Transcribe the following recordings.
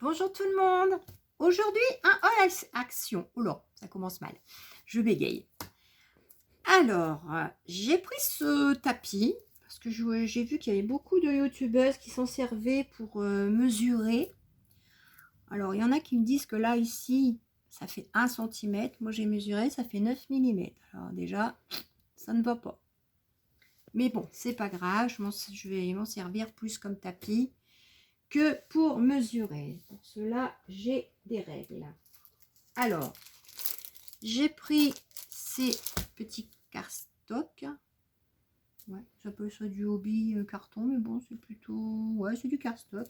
Bonjour tout le monde. Aujourd'hui, un haul action. Oula, ça commence mal. Je bégaye. Alors, j'ai pris ce tapis parce que j'ai vu qu'il y avait beaucoup de youtubeuses qui s'en servaient pour mesurer. Alors, il y en a qui me disent que là, ici, ça fait 1 cm. Moi, j'ai mesuré, ça fait 9 mm. Alors déjà, ça ne va pas. Mais bon, c'est pas grave. Je vais m'en servir plus comme tapis que pour mesurer. Pour cela, j'ai des règles. Alors, j'ai pris ces petits cardstock. Ouais, j'appelle ça du hobby carton, mais bon, c'est plutôt... Ouais, c'est du cardstock.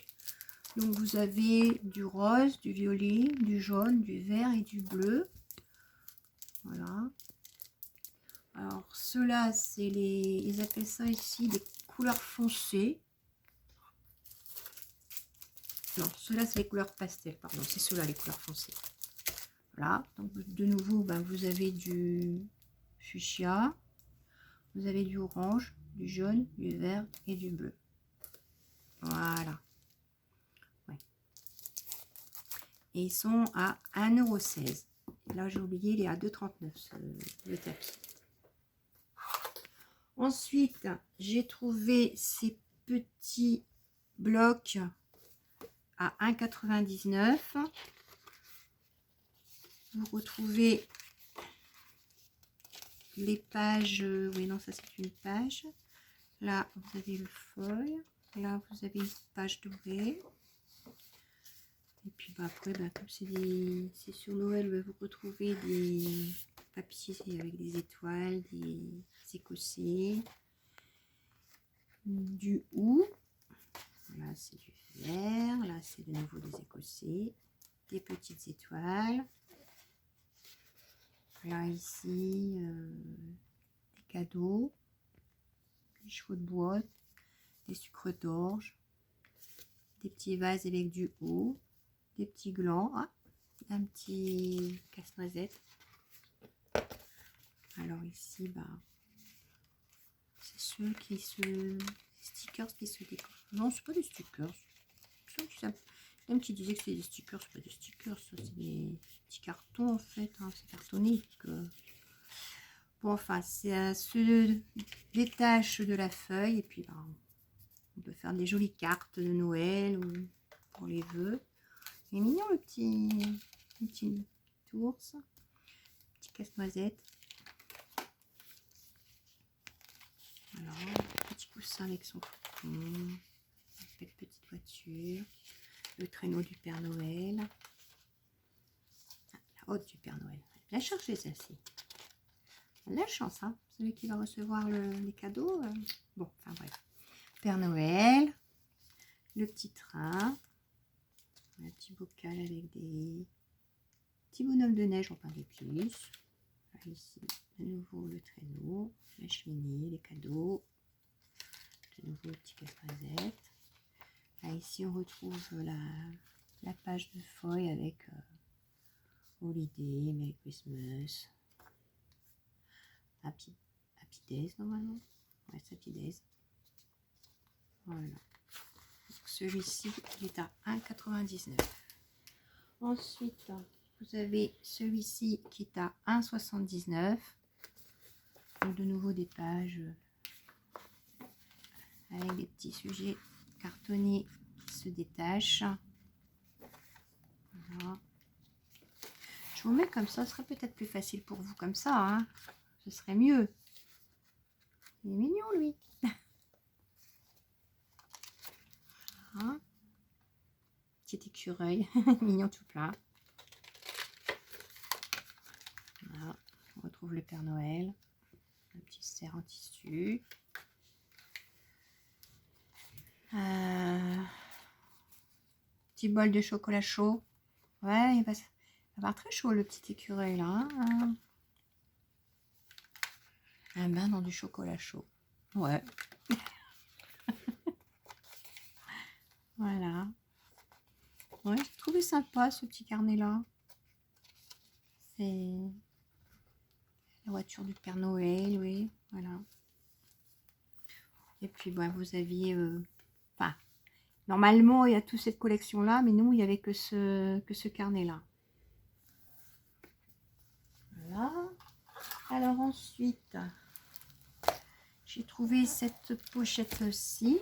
Donc, vous avez du rose, du violet, du jaune, du vert et du bleu. Voilà. Alors, ceux-là, c'est les... Ils appellent ça ici des couleurs foncées. Non, ceux-là, c'est les couleurs pastel, pardon. C'est ceux-là, les couleurs foncées. Voilà. Donc, de nouveau, ben, vous avez du fuchsia. Vous avez du orange, du jaune, du vert et du bleu. Voilà. Ouais. Et ils sont à 1,16 €. Et là, j'ai oublié, il est à 2,39 € le tapis. Ensuite, j'ai trouvé ces petits blocs à 1,99 €. Vous retrouvez les pages. Oui, non, ça c'est une page. Là, vous avez le feuille. Là, vous avez une page dorée. Et puis bah, après, bah, comme c'est sur Noël, bah, vous retrouvez des papiers avec des étoiles, des écossais, du hou. Là, c'est du vert. Là, c'est de nouveau des écossais, des petites étoiles. Là, ici, des cadeaux, des chevaux de bois, des sucres d'orge, des petits vases avec du hou, des petits glands, ah, un petit casse-noisette. Alors ici, bah, c'est ceux qui se... stickers qui se décorent. Non, c'est pas des stickers. Même qui disaient que c'est des stickers, c'est pas des stickers, ça c'est des petits cartons en fait, hein, c'est cartonné. Bon, enfin, ça se détache de la feuille et puis bah, on peut faire des jolies cartes de Noël ou pour les vœux. Il est mignon le petit ours, petit casse-noisette. Alors, petit coussin avec son cocon, cette petite voiture, le traîneau du Père Noël, la hotte du Père Noël. Bien cherché celle-ci. On a de la chance, hein, celui qui va recevoir les cadeaux. Bon, enfin bref. Père Noël, le petit train, un petit bocal avec des petits bonhommes de neige en pain d'épices. Ici, de nouveau le traîneau, la cheminée, les cadeaux. De nouveau le petit casse-noisette. Là, ici, on retrouve la page de feuilles avec Holiday, Merry Christmas, Happy Days normalement. Ouais, c'est Happy Days. Voilà. Celui-ci, il est à 1,99 €. Ensuite, vous avez celui-ci qui est à 1,79 €. Donc, de nouveau des pages avec des petits sujets cartonnés qui se détachent. Voilà. Je vous mets comme ça, ce serait peut-être plus facile pour vous comme ça, hein. Ce serait mieux. Il est mignon lui. Hein, petit écureuil, mignon tout plein. Voilà. On retrouve le Père Noël, un petit cerf en tissu. Petit bol de chocolat chaud. Ouais, il va avoir très chaud le petit écureuil là. Hein. Un bain dans du chocolat chaud. Ouais. Voilà. Ouais, j'ai trouvé sympa ce petit carnet là. C'est la voiture du Père Noël, oui. Voilà. Et puis, bah, vous aviez... enfin, Normalement, il y a toute cette collection-là, mais nous, il n'y avait que ce carnet-là. Voilà. Alors ensuite, j'ai trouvé cette pochette-ci.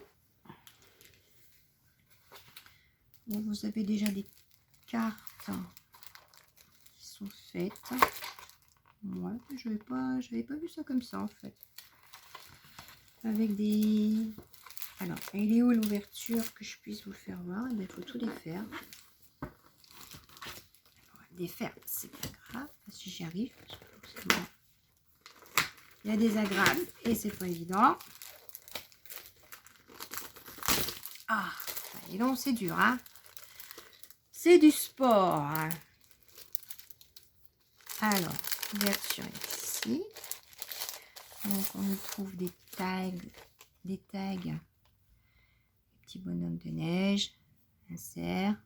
Vous avez déjà des cartes qui sont faites. Moi, je n'avais pas vu ça comme ça en fait. Avec des... Alors, elle est où l'ouverture que je puisse vous faire voir? Il faut tout défaire. Défaire, c'est pas grave, si j'y arrive. Il y a des agrafes et c'est pas évident. Ah, et donc c'est dur, hein. C'est du sport. Hein. Alors, ouverture ici. Donc on y trouve des tags, des petits bonhommes de neige, insert.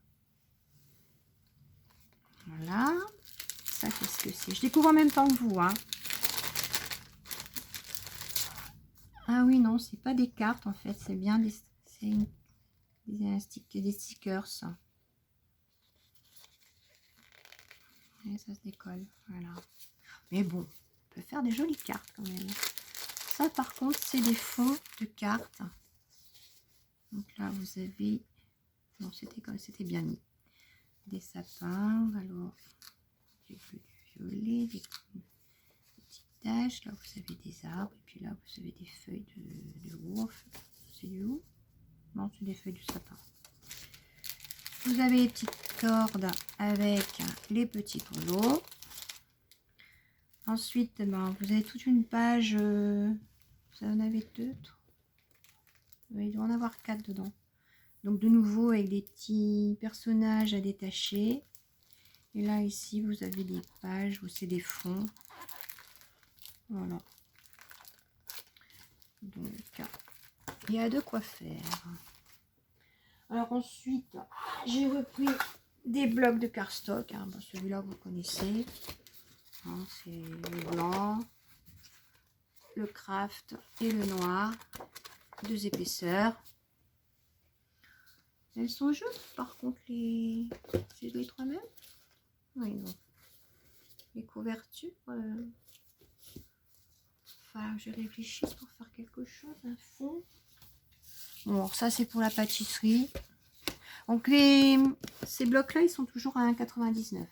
Voilà. Ça, qu'est-ce que c'est? Je découvre en même temps que vous, hein. Ah oui, non, c'est pas des cartes en fait, c'est bien des stickers. Ça. Et ça se décolle, voilà. Mais bon, on peut faire des jolies cartes quand même. Ça, par contre, c'est des fonds de cartes. Donc là, vous avez... Non, c'était bien mis. Des sapins, alors du bleu, du violet, des petites taches. Là, vous avez des arbres. Et puis là, vous avez des feuilles de ouf. C'est du hou? Non, c'est des feuilles du sapin. Vous avez les petites cordes avec les petits polos. Ensuite, ben, vous avez toute une page. Vous en avez deux. Oui, il doit en avoir 4 dedans. Donc de nouveau avec des petits personnages à détacher. Et là ici vous avez des pages où c'est des fonds. Voilà. Donc il y a de quoi faire. Alors ensuite j'ai repris des blocs de cardstock. Hein. Bon, celui-là vous connaissez. Hein, c'est le blanc, le craft et le noir. 2 épaisseurs. Elles sont jaunes par contre c'est les 3 mêmes. Oui, non. Les couvertures. Enfin, je réfléchisse pour faire quelque chose. Un fond. Bon, alors ça, c'est pour la pâtisserie. Donc, ces blocs-là, ils sont toujours à 1,99 €.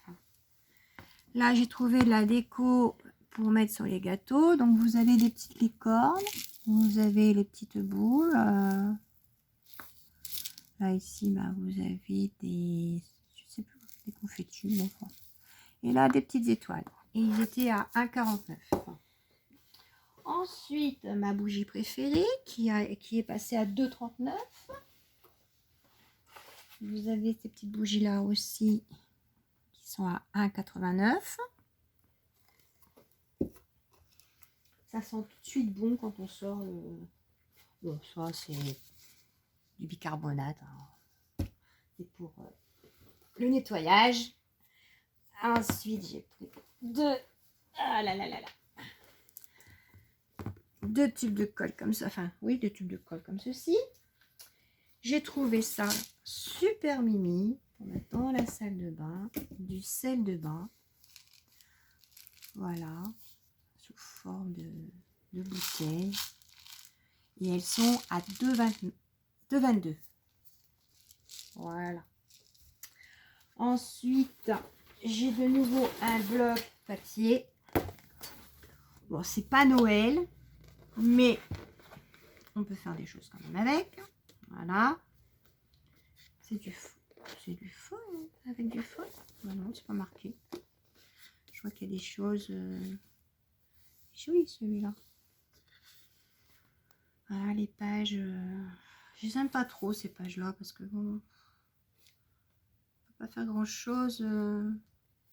Là, j'ai trouvé de la déco pour mettre sur les gâteaux. Donc, vous avez des petites licornes. Vous avez les petites boules. Là, ici, bah, vous avez des... Je sais plus, des confettis. Enfin. Et là, des petites étoiles. Et ils étaient à 1,49 €. Ensuite, ma bougie préférée qui est passée à 2,39 €. Vous avez ces petites bougies là aussi qui sont à 1,89 €. Ça sent tout de suite bon quand on sort le... Bon, ça c'est du bicarbonate. Hein. C'est pour le nettoyage. Ensuite, j'ai pris deux... Ah là là là là. 2 tubes de colle comme ça. Enfin, oui, 2 tubes de colle comme ceci. J'ai trouvé ça super mimi pour mettre dans la salle de bain. Du sel de bain. Voilà. Sous forme de bouteille. Et elles sont à 2,22 €. Voilà. Ensuite, j'ai de nouveau un bloc papier. Bon, c'est pas Noël, mais on peut faire des choses quand même avec. Voilà. C'est du faux, hein, avec du faux. Non, non, c'est pas marqué. Je vois qu'il y a des choses... joli celui-là. Voilà, les pages... je les aime pas trop ces pages-là parce que bon... On peut pas faire grand-chose,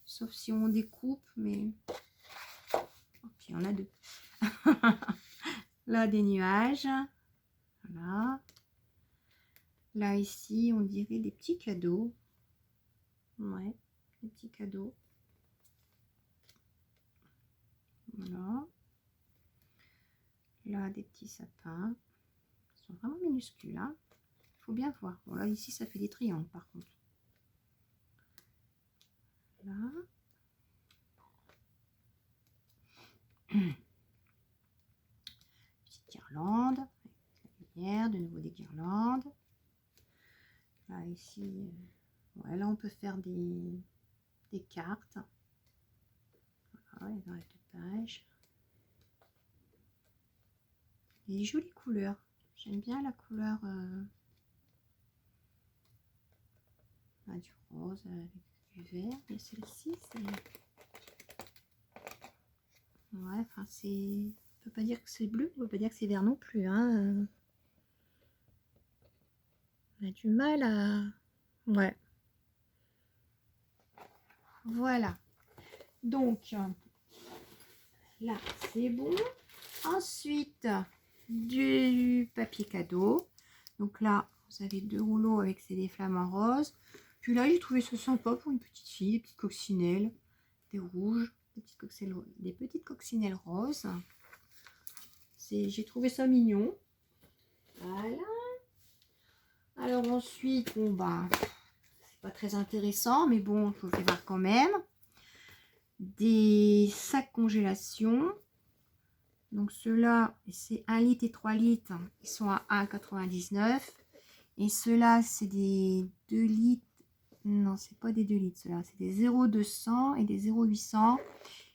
sauf si on découpe, mais... Oh, puis il y en a 2. Là, des nuages. Voilà. Là, ici, on dirait des petits cadeaux. Ouais, des petits cadeaux. Voilà. Là, des petits sapins. Ils sont vraiment minuscules, hein. faut bien voir. Bon, là, ici, ça fait des triangles, par contre. Là. Petite guirlande. Lumière, de nouveau des guirlandes. Là, ici, ouais, là, on peut faire des cartes. Voilà, dans les deux pages. Des jolies couleurs. J'aime bien la couleur du rose avec du vert. Et celle-ci, c'est... Ouais, enfin, c'est... On peut pas dire que c'est bleu, on peut pas dire que c'est vert non plus. Hein. On a du mal à... Ouais. Voilà. Donc, là, c'est bon. Ensuite, du papier cadeau. Donc là, vous avez 2 rouleaux avec des flamants roses. Puis là, j'ai trouvé ça sympa pour une petite fille, des petites coccinelles, des rouges, des petites coccinelles roses. J'ai trouvé ça mignon. Voilà. Alors ensuite, bon bah, c'est pas très intéressant, mais bon, il faut les voir quand même. Des sacs congélation. Donc ceux-là, c'est 1 litre et 3 litres. Ils sont à 1,99 €. Et ceux-là, c'est des 2 litres. Non, c'est pas des 2 litres, ceux-là. C'est des 0,200 et des 0,800.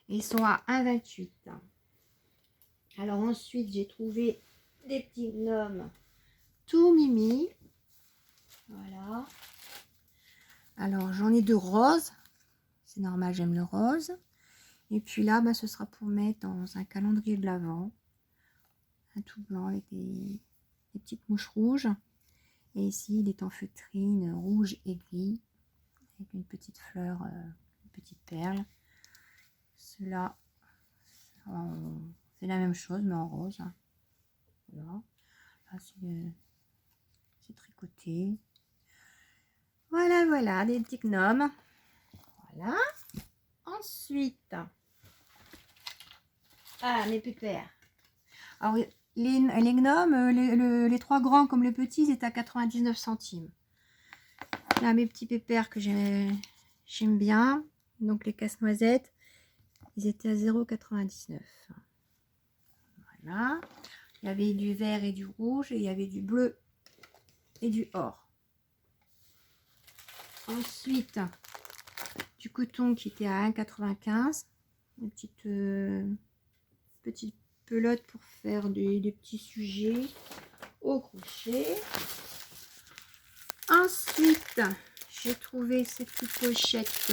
Et ils sont à 1,28 €. Alors ensuite, j'ai trouvé des petits gnomes tout mimi. Voilà. Alors, j'en ai 2 roses. C'est normal, j'aime le rose. Et puis là, bah, ce sera pour mettre dans un calendrier de l'Avent. Un tout blanc avec des petites mouches rouges. Et ici, il est en feutrine rouge et gris. Avec une petite fleur, une petite perle. Ceux-là, c'est la même chose, mais en rose. Voilà. Là, c'est tricoté. Voilà, voilà, des petits gnomes. Voilà. Ensuite, mes pépères. Alors, les gnomes, les 3 grands comme les petits, ils étaient à 99 centimes. Là, mes petits pépères que j'aime bien. Donc, les casse-noisettes, ils étaient à 0,99 €. Voilà. Il y avait du vert et du rouge, et il y avait du bleu et du or. Ensuite, du coton qui était à 1,95 €. Une petite pelote pour faire des petits sujets au crochet. Ensuite, j'ai trouvé ces petites pochettes.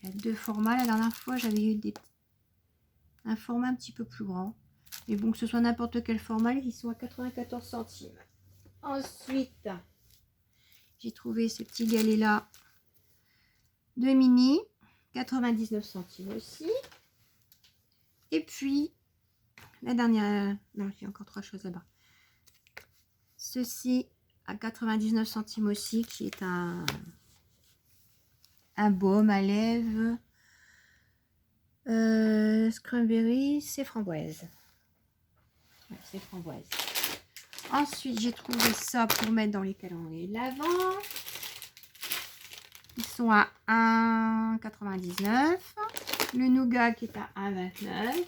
Il y a 2 formats. La dernière fois, j'avais eu un format un petit peu plus grand. Mais bon, que ce soit n'importe quel format, ils sont à 94 centimes. Ensuite, j'ai trouvé ces petits galets-là de mini, 99 centimes aussi. Et puis, la dernière... Non, il y a encore 3 choses là-bas. Ceci à 99 centimes aussi, qui est un baume à lèvres. Cranberry, c'est framboise. Ouais, c'est framboise. Ensuite, j'ai trouvé ça pour mettre dans les calendriers de l'Avent. Ils sont à 1,99 €. Le nougat qui est à 1,29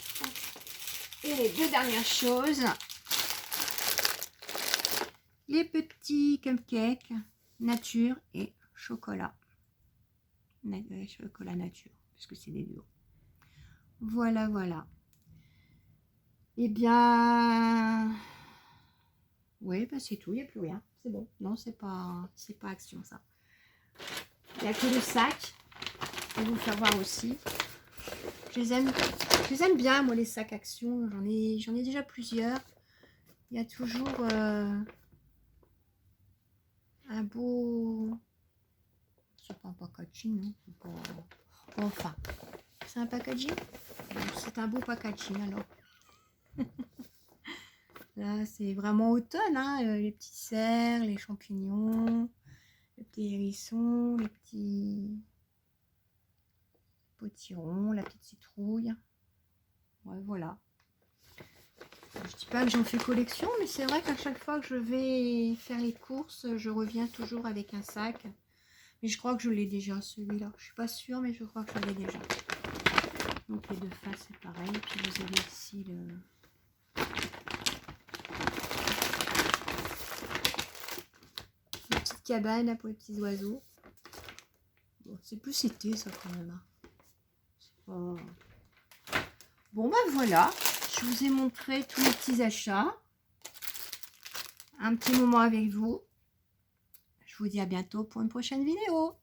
€. Et les 2 dernières choses, les petits cupcakes nature et chocolat. Chocolat nature, puisque c'est des duos. Voilà, voilà. Eh bien, oui, bah c'est tout, il n'y a plus rien. C'est bon. Non, c'est pas Action, ça. Il n'y a que le sac. Je vais vous faire voir aussi. Je les aime bien, moi, les sacs Action. J'en ai déjà plusieurs. Il y a toujours un beau... C'est pas un packaging, non, pas... Enfin, c'est un packaging. C'est un beau packaging, alors. Là, c'est vraiment automne, hein, les petits cerfs, les champignons, les petits hérissons, les petits potirons, la petite citrouille. Ouais, voilà. Je dis pas que j'en fais collection, mais c'est vrai qu'à chaque fois que je vais faire les courses, je reviens toujours avec un sac. Mais je crois que je l'ai déjà, celui-là. Je suis pas sûre, mais je crois que je l'ai déjà. Donc les deux faces, c'est pareil. Puis vous avez ici une petite cabane là, pour les petits oiseaux. Bon, c'est plus été, ça, quand même. Hein. Pas... Bon, ben voilà. Je vous ai montré tous les petits achats. Un petit moment avec vous. Je vous dis à bientôt pour une prochaine vidéo.